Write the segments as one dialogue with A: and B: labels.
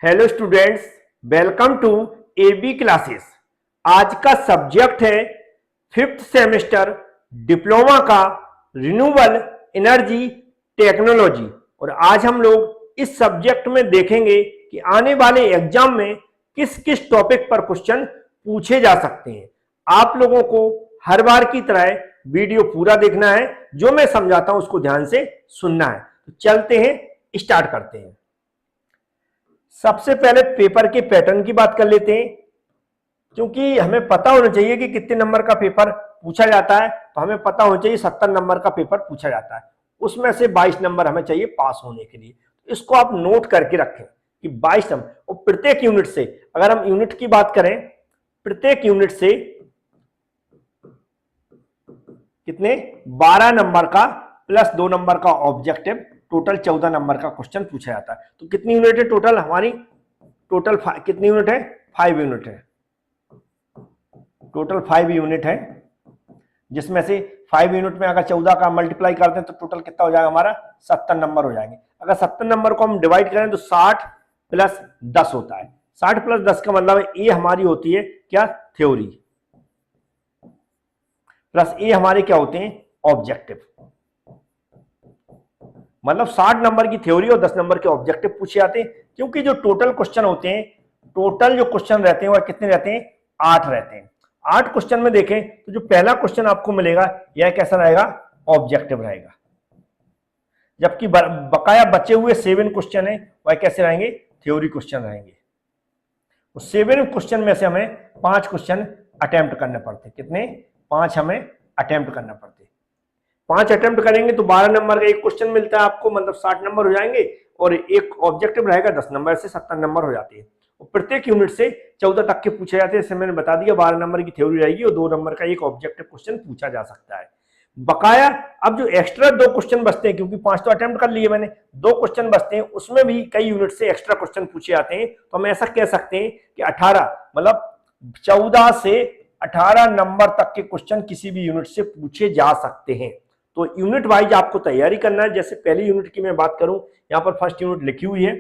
A: Hello students, welcome to AB classes. आज का subject है फिफ्थ सेमेस्टर डिप्लोमा का रिन्यूएबल एनर्जी टेक्नोलॉजी। और आज हम लोग इस सब्जेक्ट में देखेंगे कि आने वाले एग्जाम में किस किस टॉपिक पर क्वेश्चन पूछे जा सकते हैं। आप लोगों को हर बार की तरह वीडियो पूरा देखना है, जो मैं समझाता हूं उसको ध्यान से सुनना है। तो चलते हैं, स्टार्ट करते हैं। सबसे पहले पेपर के पैटर्न की बात कर लेते हैं, क्योंकि हमें पता होना चाहिए कि कितने नंबर का पेपर पूछा जाता है। तो हमें पता होना चाहिए 70 नंबर का पेपर पूछा जाता है, उसमें से 22 नंबर हमें चाहिए पास होने के लिए। तो इसको आप नोट करके रखें कि 22 नंबर, और प्रत्येक यूनिट से, अगर हम यूनिट की बात करें, प्रत्येक यूनिट से कितने 12 नंबर का प्लस 2 नंबर का ऑब्जेक्टिव, टोटल 14 नंबर का क्वेश्चन पूछा जाता है। तो कितनी यूनिट है टोटल हमारी? टोटल कितनी यूनिट है? 5 यूनिट है। टोटल 5 यूनिट है, जिसमें से 5 यूनिट में अगर 14 का मल्टीप्लाई करते हैं तो टोटल कितना हो जाएगा हमारा? 70 नंबर हो जाएंगे। अगर 70 नंबर को हम डिवाइड करें तो 60 प्लस 10 होता है। 60 प्लस 10 का मतलब है ये हमारी होती है क्या? थ्योरी, प्लस ये हमारे क्या होते हैं? ऑब्जेक्टिव। मतलब 60 नंबर की थ्योरी और 10 नंबर के ऑब्जेक्टिव पूछे जाते हैं। क्योंकि जो टोटल क्वेश्चन होते हैं, टोटल जो क्वेश्चन रहते हैं वह कितने रहते हैं? 8 रहते हैं। 8 क्वेश्चन में देखें तो जो पहला क्वेश्चन आपको मिलेगा यह कैसा रहेगा? ऑब्जेक्टिव रहेगा। जबकि बकाया बचे हुए 7 क्वेश्चन है वह कैसे रहेंगे? थ्योरी क्वेश्चन रहेंगे। उस 7 क्वेश्चन में से हमें 5 क्वेश्चन अटेम्प्ट करने पड़ते। कितने? 5 हमें अटेम्प्ट करना पड़ते। 5 अटेम्प्ट करेंगे तो 12 नंबर का एक क्वेश्चन मिलता है आपको, मतलब 60 नंबर हो जाएंगे। और एक ऑब्जेक्टिव रहेगा 10 नंबर से 70 नंबर हो जाते हैं। और प्रत्येक यूनिट से 14 तक के पूछे जाते हैं। जैसे मैंने बता दिया, 12 नंबर की थ्योरी रहेगी और 2 नंबर का एक ऑब्जेक्टिव क्वेश्चन पूछा जा सकता है। बकाया अब जो एक्स्ट्रा 2 क्वेश्चन बचते हैं, क्योंकि 5 तो अटेम्प्ट कर लिए मैंने, 2 क्वेश्चन बचते हैं, उसमें भी कई यूनिट से एक्स्ट्रा क्वेश्चन पूछे जाते हैं। तो हम ऐसा कह सकते हैं कि 18, मतलब 14 से 18 नंबर तक के क्वेश्चन किसी भी यूनिट से पूछे जा सकते हैं। तो यूनिट वाइज आपको तैयारी करना है। जैसे पहली यूनिट की मैं बात करूं, यहां पर फर्स्ट यूनिट लिखी हुई है।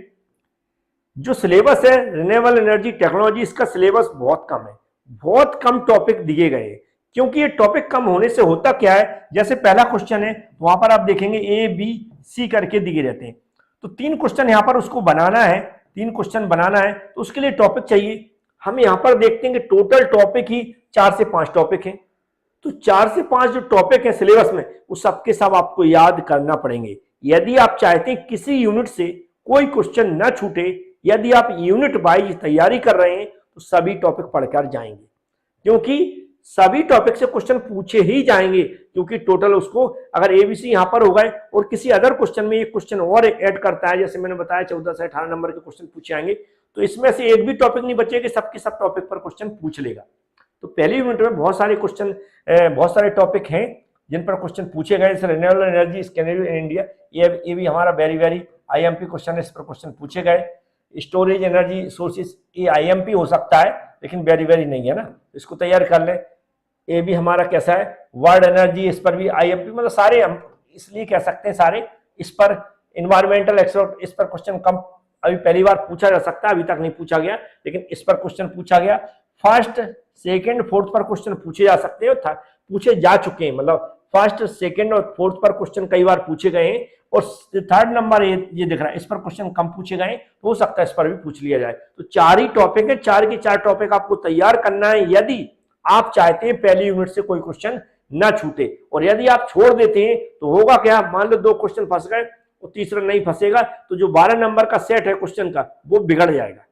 A: जो सिलेबस है रिन्यूएबल एनर्जी टेक्नोलॉजी, इसका सिलेबस बहुत कम है, बहुत कम टॉपिक दिए गए हैं। क्योंकि ये टॉपिक कम होने से होता क्या है, जैसे पहला क्वेश्चन है वहां पर आप देखेंगे ए बी सी करके दिए रहते हैं। तो 3 क्वेश्चन यहां पर उसको बनाना है, 3 क्वेश्चन बनाना है, तो उसके लिए टॉपिक चाहिए। हम यहां पर देखते हैं कि टोटल टॉपिक ही 4 से 5 टॉपिक है। तो 4 से 5 जो टॉपिक है सिलेबस में, वो सबके सब आपको याद करना पड़ेंगे। यदि आप चाहते हैं किसी यूनिट से कोई क्वेश्चन न छूटे, यदि आप यूनिट वाइज तैयारी कर रहे हैं, तो सभी टॉपिक पढ़कर जाएंगे, क्योंकि सभी टॉपिक से क्वेश्चन पूछे ही जाएंगे। क्योंकि टोटल उसको अगर एबीसी यहां पर हो गए और किसी अदर क्वेश्चन में एक क्वेश्चन और ऐड करता है, जैसे मैंने बताया 14 से 18 नंबर के क्वेश्चन पूछे जाएंगे, तो इसमें से एक भी टॉपिक नहीं बचेगा, सबके सब टॉपिक पर क्वेश्चन पूछ लेगा। तो पहली यूनिट में बहुत सारे क्वेश्चन, बहुत सारे टॉपिक हैं जिन पर क्वेश्चन पूछे गए। जैसे रिन्यूएबल एनर्जी स्कैनेरियो इन इंडिया, ये भी हमारा वेरी आईएमपी क्वेश्चन है, इस पर क्वेश्चन पूछे गए। स्टोरेज एनर्जी सोर्सेस, ये आईएमपी हो सकता है लेकिन वेरी नहीं है ना, इसको तैयार कर ले। ये भी हमारा कैसा है? वर्ल्ड एनर्जी, इस पर भी आईएमपी, मतलब सारे हम इसलिए कह सकते हैं सारे। इस पर इन्वायरमेंटल एक्सपर्ट, इस पर क्वेश्चन कम, अभी पहली बार पूछा जा सकता है, अभी तक नहीं पूछा गया, लेकिन इस पर क्वेश्चन पूछा गया। फर्स्ट सेकंड फोर्थ पर क्वेश्चन पूछे जा सकते हैं, पूछे जा चुके हैं, मतलब फर्स्ट सेकंड और फोर्थ पर क्वेश्चन कई बार पूछे गए हैं। और थर्ड नंबर ये दिख रहा है, इस पर क्वेश्चन कम पूछे गए, तो हो सकता है इस पर भी पूछ लिया जाए। तो 4 ही टॉपिक है, 4 के 4 टॉपिक आपको तैयार करना है, यदि आप चाहते हैं पहली यूनिट से कोई क्वेश्चन ना छूटे। और यदि आप छोड़ देते हैं तो होगा क्या? मान लो 2 क्वेश्चन फंस गए और तीसरा नहीं फंसेगा, तो जो 12 नंबर का सेट है क्वेश्चन का, वो बिगड़ जाएगा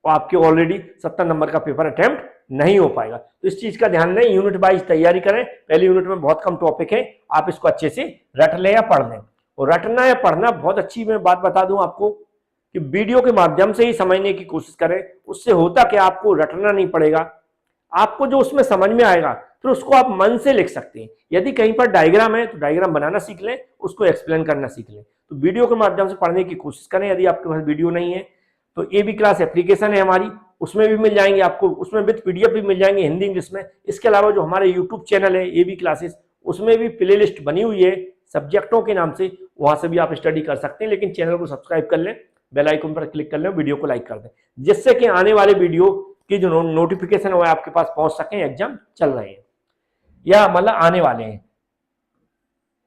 A: और आपके ऑलरेडी 70 नंबर का पेपर अटेम्प्ट नहीं हो पाएगा। तो इस चीज का ध्यान नहीं, यूनिट वाइज तैयारी करें। पहली यूनिट में बहुत कम टॉपिक है, आप इसको अच्छे से रट लें या पढ़ लें। और रटना या पढ़ना बहुत अच्छी मैं बात बता दूं आपको कि वीडियो के माध्यम से ही समझने की कोशिश करें। उससे होता कि आपको रटना नहीं पड़ेगा, आपको जो उसमें समझ में आएगा फिर उसको आप मन से लिख सकते हैं। यदि कहीं पर डायग्राम है तो डायग्राम बनाना सीख लें, उसको एक्सप्लेन करना सीख लें। तो वीडियो के माध्यम से पढ़ने की कोशिश करें। यदि आपके पास वीडियो नहीं है तो एबी क्लास एप्लीकेशन है हमारी, उसमें भी मिल जाएंगे आपको, उसमें विद पीडीएफ भी मिल जाएंगे हिंदी इंग्लिश में। इसके अलावा जो हमारे यूट्यूब चैनल है एबी क्लासेस, उसमें भी प्लेलिस्ट बनी हुई है सब्जेक्टों के नाम से, वहां से भी आप स्टडी कर सकते हैं। लेकिन चैनल को सब्सक्राइब कर लें बेल आइकन पर क्लिक कर लें, वीडियो को लाइक कर दें, जिससे कि आने वाले वीडियो की जो नोटिफिकेशन है आपके पास पहुंच सके। एग्जाम चल रहे हैं या मतलब आने वाले हैं।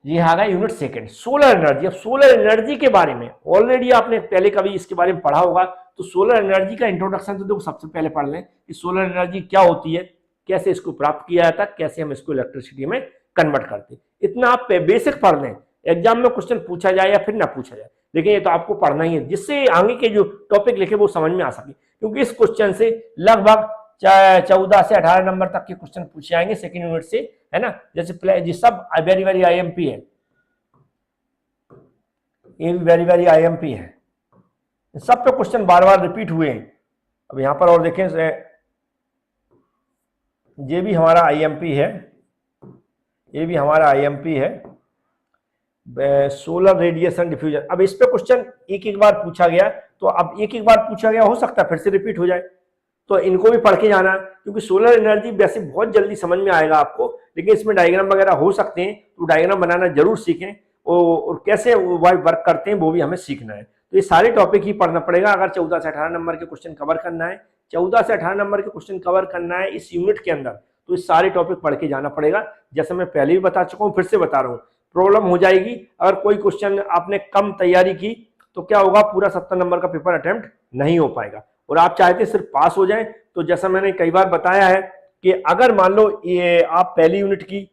A: ये आ गया यूनिट सेकंड, सोलर एनर्जी। अब सोलर एनर्जी के बारे में ऑलरेडी आपने पहले कभी इसके बारे में पढ़ा होगा, तो सोलर एनर्जी का इंट्रोडक्शन तो देखो सबसे पहले पढ़ लें कि सोलर एनर्जी क्या होती है, कैसे इसको प्राप्त किया जाता है, कैसे हम इसको इलेक्ट्रिसिटी में कन्वर्ट करते हैं। इतना आप बेसिक पढ़ लें, एग्जाम में क्वेश्चन पूछा जाए या फिर ना पूछा जाए, लेकिन ये तो आपको पढ़ना ही है, जिससे आगे के जो टॉपिक लिखे वो समझ में आ सके। क्योंकि इस क्वेश्चन से लगभग 14 से 18 नंबर तक के क्वेश्चन पूछे जाएंगे सेकंड यूनिट से, है ना। जैसे सब वेरी वेरी आईएमपी है, ये भी वेरी वेरी आईएमपी है, सब पे क्वेश्चन बार बार रिपीट हुए हैं। अब यहां पर और देखें, ये भी हमारा आईएमपी है, ये भी हमारा आईएमपी है, सोलर रेडिएशन डिफ्यूजन। अब इस पे क्वेश्चन एक एक बार पूछा गया, तो अब एक एक बार पूछा गया, हो सकता है फिर से रिपीट हो जाए, तो इनको भी पढ़ के जाना, क्योंकि सोलर एनर्जी वैसे बहुत जल्दी समझ में आएगा आपको, लेकिन इसमें डायग्राम वगैरह हो सकते हैं, तो डायग्राम बनाना जरूर सीखें, और कैसे वर्क करते हैं वो भी हमें सीखना है। तो ये सारे टॉपिक ही पढ़ना पड़ेगा अगर 14 से 18 नंबर के क्वेश्चन कवर करना है। 14 से 18 नंबर के क्वेश्चन कवर करना है इस यूनिट के अंदर, तो इस सारे टॉपिक पढ़ के जाना पड़ेगा। जैसे मैं पहले भी बता चुका हूँ, फिर से बता रहा हूँ, प्रॉब्लम हो जाएगी अगर कोई क्वेश्चन आपने कम तैयारी की, तो क्या होगा, पूरा 70 नंबर का पेपर अटेम्प्ट नहीं हो पाएगा। और आप चाहते सिर्फ पास हो जाएं, तो जैसा मैंने कई बार बताया है कि अगर मान लो ये आप पहली यूनिट की,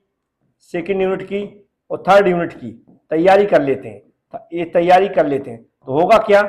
A: सेकेंड यूनिट की और थर्ड यूनिट की तैयारी कर लेते हैं, ये तैयारी कर लेते हैं, तो होगा क्या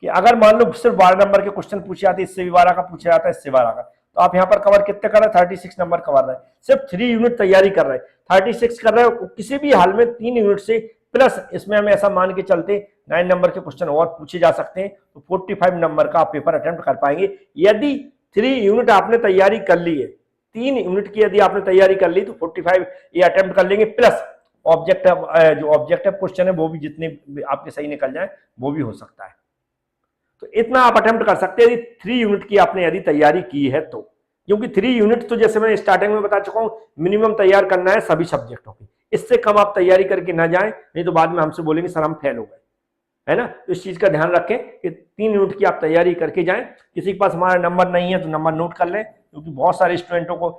A: कि अगर मान लो सिर्फ 12 नंबर के क्वेश्चन पूछे जाते, इससे भी 12 का पूछा जाता है, इससे 12 का, तो आप यहाँ पर कवर कितने कर रहे हैं, 36 नंबर कवर रहे हैं। सिर्फ 3 यूनिट तैयारी कर रहे हैं, 36 कर रहे हैं। किसी भी हाल में 3 यूनिट से प्लस इसमें हम ऐसा मान के चलते 9 नंबर के क्वेश्चन और पूछे जा सकते हैं, तो 45 नंबर का आप पेपर अटेम्प्ट कर पाएंगे यदि 3 यूनिट आपने तैयारी कर ली है। 3 यूनिट की यदि आपने तैयारी कर ली तो 45 ये अटेम्प्ट कर लेंगे, प्लस ऑब्जेक्टिव जो ऑब्जेक्टिव क्वेश्चन है वो भी जितने आपके सही निकल जाए वो भी हो सकता है। तो इतना आप अटेम्प्ट कर सकते हैं यदि 3 यूनिट की आपने यदि तैयारी की है तो, क्योंकि 3 यूनिट तो जैसे मैं स्टार्टिंग में बता चुका हूं मिनिमम तैयार करना है सभी सब्जेक्टों की, इससे कम आप तैयारी करके ना जाएं, नहीं तो बाद में हमसे बोलेंगे सर हम फेल हो गए, है ना। तो इस चीज का ध्यान रखें कि 3 यूनिट की आप तैयारी करके जाएं। किसी के पास हमारा नंबर नहीं है तो नंबर नोट कर लें, क्योंकि बहुत सारे स्टूडेंटों को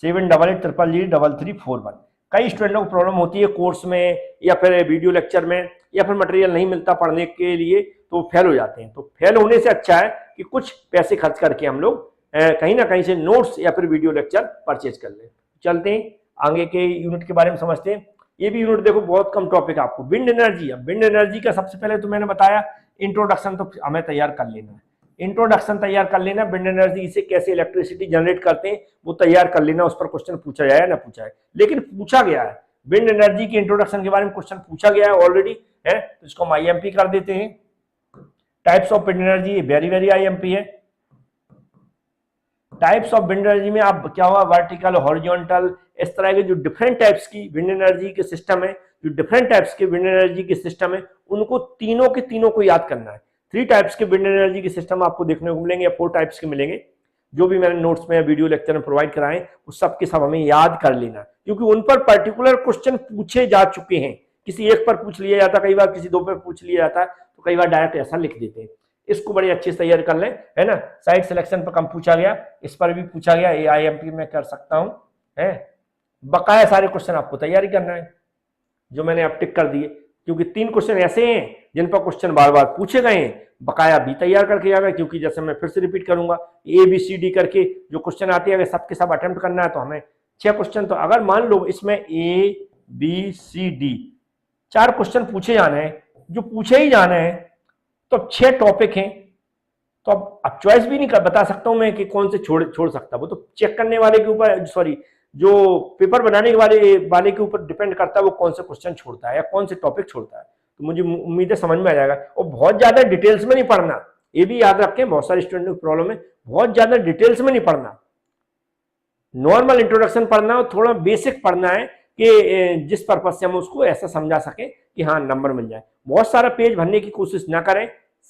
A: 7888003341 कई स्टूडेंटों को प्रॉब्लम होती है कोर्स में या फिर वीडियो लेक्चर में, या फिर मटेरियल नहीं मिलता पढ़ने के लिए, तो फेल हो जाते हैं। तो फेल होने से अच्छा है कि कुछ पैसे खर्च करके हम लोग कहीं ना कहीं से नोट्स या फिर वीडियो लेक्चर परचेज कर लें। चलते हैं आगे के यूनिट के बारे में समझते हैं। ये भी यूनिट देखो बहुत कम टॉपिक आपको, विंड एनर्जी। अब विंड एनर्जी का सबसे पहले तो मैंने बताया इंट्रोडक्शन तो हमें तैयार कर लेना है, इंट्रोडक्शन तैयार कर लेना, विंड एनर्जी से कैसे इलेक्ट्रिसिटी जनरेट करते हैं वो तैयार कर लेना, उस पर क्वेश्चन पूछा जाए ना पूछा है, लेकिन पूछा गया है विंड एनर्जी के इंट्रोडक्शन के बारे में क्वेश्चन पूछा गया है ऑलरेडी, है तो इसको हम आईएमपी कर देते हैं। Types of wind energy very very IMP है। टाइप्स ऑफ विंड एनर्जी में आप क्या हुआ, वर्टिकल, हॉरिजॉन्टल, इस तरह के जो डिफरेंट टाइप्स की विंड एनर्जी के सिस्टम है, जो डिफरेंट टाइप्स के विंड एनर्जी के सिस्टम है, उनको तीनों के तीनों को याद करना है। 3 टाइप्स के विंड एनर्जी के सिस्टम आपको देखने को मिलेंगे, या 4 टाइप्स के मिलेंगे, जो भी मैंने नोट्स में वीडियो लेक्चर में प्रोवाइड कराए उस सब के सब हमें याद कर लेना, क्योंकि उन पर पर्टिकुलर क्वेश्चन पूछे जा चुके हैं। किसी एक पर पूछ लिया जाता, कई बार किसी 2 पर पूछ लिया जाता, तो कई बार डायरेक्ट ऐसा लिख देते हैं। इसको बड़ी अच्छे से तैयार कर लें, है ना। साइड सिलेक्शन पर कम पूछा गया, इस पर भी पूछा गया, AIMP में कर सकता हूं, है बकाया सारे क्वेश्चन आपको तैयारी करना है जो मैंने अब टिक कर दिए, क्योंकि 3 क्वेश्चन ऐसे हैं जिन पर क्वेश्चन बार बार पूछे गए हैं, बकाया भी तैयार करके जाना है, क्योंकि जैसे मैं फिर से रिपीट करूंगा ABCD करके जो क्वेश्चन आते हैं अगर सबके सब अटेम्प्ट करना है तो हमें 6 क्वेश्चन, तो अगर मान लो इसमें ABCD 4 क्वेश्चन पूछे जाने हैं, जो पूछे ही जाने हैं, तो अब 6 टॉपिक हैं, तो अब चॉइस भी नहीं कर बता सकता हूं मैं कि कौन से छोड़ सकता, वो तो चेक करने वाले के ऊपर, सॉरी जो पेपर बनाने वाले के ऊपर डिपेंड करता है वो कौन से क्वेश्चन छोड़ता है या कौन से टॉपिक छोड़ता है। तो मुझे उम्मीद है समझ में आ जाएगा, और बहुत ज्यादा डिटेल्स में नहीं पढ़ना, ये भी याद रखें, बहुत सारे स्टूडेंट को प्रॉब्लम है, बहुत ज्यादा डिटेल्स में नहीं पढ़ना, नॉर्मल इंट्रोडक्शन पढ़ना और थोड़ा बेसिक पढ़ना है कि जिस पर्पज से हम उसको ऐसा समझा सकें कि हाँ नंबर मिल जाए। बहुत सारा पेज भरने की कोशिश ना करें,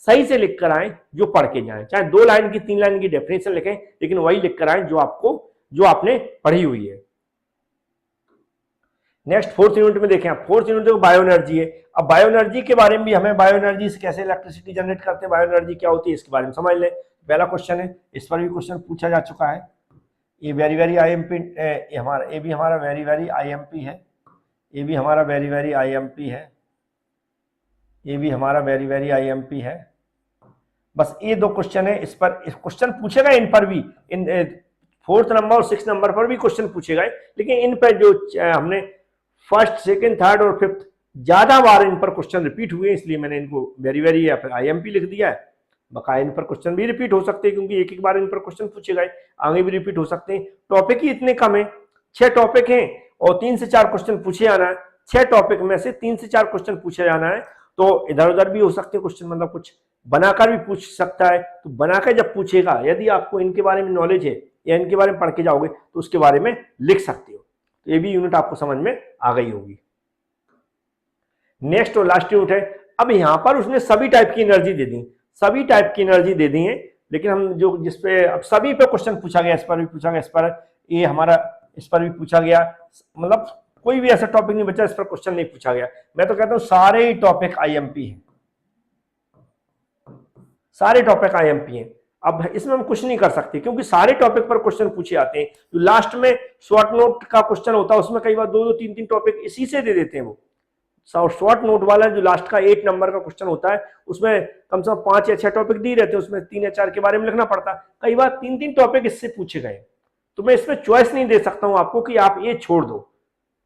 A: सही से लिख कर आए जो पढ़ के जाएं, चाहे 2 लाइन की 3 लाइन की डेफिनेशन लिखें, लेकिन वही लिख कर आए जो आपने पढ़ी हुई है। नेक्स्ट फोर्थ यूनिट में देखें, फोर्थ यूनिट में बायो एनर्जी है। अब बायो एनर्जी के बारे में भी हमें बायो एनर्जी से कैसे इलेक्ट्रिसिटी जनरेट करते हैं, बायो एनर्जी क्या होती है इसके बारे में समझ लें। पहला क्वेश्चन है, इस पर भी क्वेश्चन पूछा जा चुका है। ये वेरी वेरी आईएमपी हमारा, ये भी हमारा वेरी वेरी आईएमपी है, ये भी हमारा वेरी वेरी आईएमपी है, ये भी हमारा वेरी वेरी आईएमपी है। बस ये दो क्वेश्चन है, इस पर क्वेश्चन पूछेगा, इन पर भी, इन फोर्थ नंबर और सिक्स नंबर पर भी क्वेश्चन पूछेगा, लेकिन इन पर जो हमने फर्स्ट सेकंड थर्ड और फिफ्थ ज्यादा बार इन पर क्वेश्चन रिपीट हुए, इसलिए मैंने इनको वेरी वेरी या फिर आईएमपी लिख दिया है। बकाया इन पर क्वेश्चन भी रिपीट हो सकते हैं, क्योंकि एक एक बार इन पर क्वेश्चन पूछे गए, आगे भी रिपीट हो सकते हैं। टॉपिक ही इतने कम है, 6 टॉपिक हैं और 3 से 4 क्वेश्चन पूछे जाना है। 6 टॉपिक में से 3 से 4 क्वेश्चन पूछे जाना है, तो इधर उधर भी हो सकते हैं क्वेश्चन, मतलब कुछ बनाकर भी पूछ सकता है। तो बनाकर जब पूछेगा, यदि आपको इनके बारे में नॉलेज है या इनके बारे में पढ़ के जाओगे तो उसके बारे में लिख सकते हो। तो ये भी यूनिट आपको समझ में आ गई होगी। नेक्स्ट और लास्ट यूनिट है। अब यहां पर उसने सभी टाइप की एनर्जी दे दी, सभी टाइप की एनर्जी दे दी है, लेकिन हम जो जिसपे अब सभी पे क्वेश्चन पूछा गया, इस पर भी पूछा गया, इस पर ये हमारा, इस पर भी पूछा गया, मतलब कोई भी ऐसा टॉपिक नहीं बचा इस पर क्वेश्चन नहीं पूछा गया। मैं तो कहता हूं सारे ही टॉपिक आईएमपी हैं, सारे टॉपिक आईएमपी हैं। अब इसमें हम कुछ नहीं कर सकते, क्योंकि सारे टॉपिक पर क्वेश्चन पूछे जाते हैं। जो लास्ट में शॉर्ट नोट का क्वेश्चन होता है उसमें कई बार 2-2 3-3 टॉपिक इसी से दे देते हैं। वो शॉर्ट नोट वाला जो लास्ट का 8 नंबर का क्वेश्चन होता है उसमें कम से कम 5 या 6 टॉपिक दी रहते हैं, उसमें 3 या 4 के बारे में लिखना पड़ता है। कई बार 3-3 टॉपिक इससे पूछे गए, तो मैं इसमें चॉइस नहीं दे सकता हूं आपको कि आप ये छोड़ दो,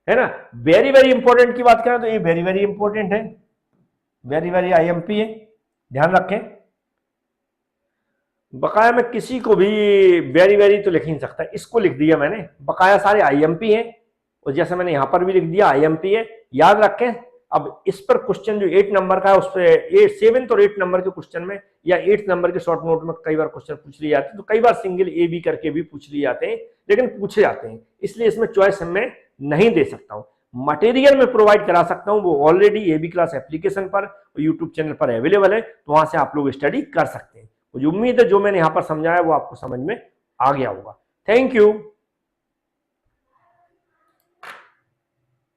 A: है ना। वेरी वेरी इंपॉर्टेंट की बात करें तो ये वेरी वेरी इंपॉर्टेंट है, वेरी वेरी आईएमपी है, ध्यान रखें। बकाया में किसी को भी वेरी वेरी तो लिख नहीं सकता, इसको लिख दिया मैंने, बकाया सारे आईएमपी हैं, और जैसे मैंने यहां पर भी लिख दिया आईएमपी है, याद रखें। अब इस पर क्वेश्चन जो 8 नंबर का है, उस पर 7 और 8 नंबर के क्वेश्चन में या 8 नंबर के शॉर्ट नोट में कई बार क्वेश्चन पूछ लिए जाते हैं, तो कई बार सिंगल ए बी करके भी पूछ लिए जाते हैं, लेकिन पूछे जाते हैं, इसलिए इसमें चॉइस मैं नहीं दे सकता हूं। मटेरियल में प्रोवाइड करा सकता हूं, वो ऑलरेडी एबी क्लास एप्लीकेशन पर और यूट्यूब चैनल पर अवेलेबल है, तो वहां से आप लोग स्टडी कर सकते हैं। मुझे उम्मीद है जो मैंने यहां पर समझाया वो आपको समझ में आ गया होगा। Thank you.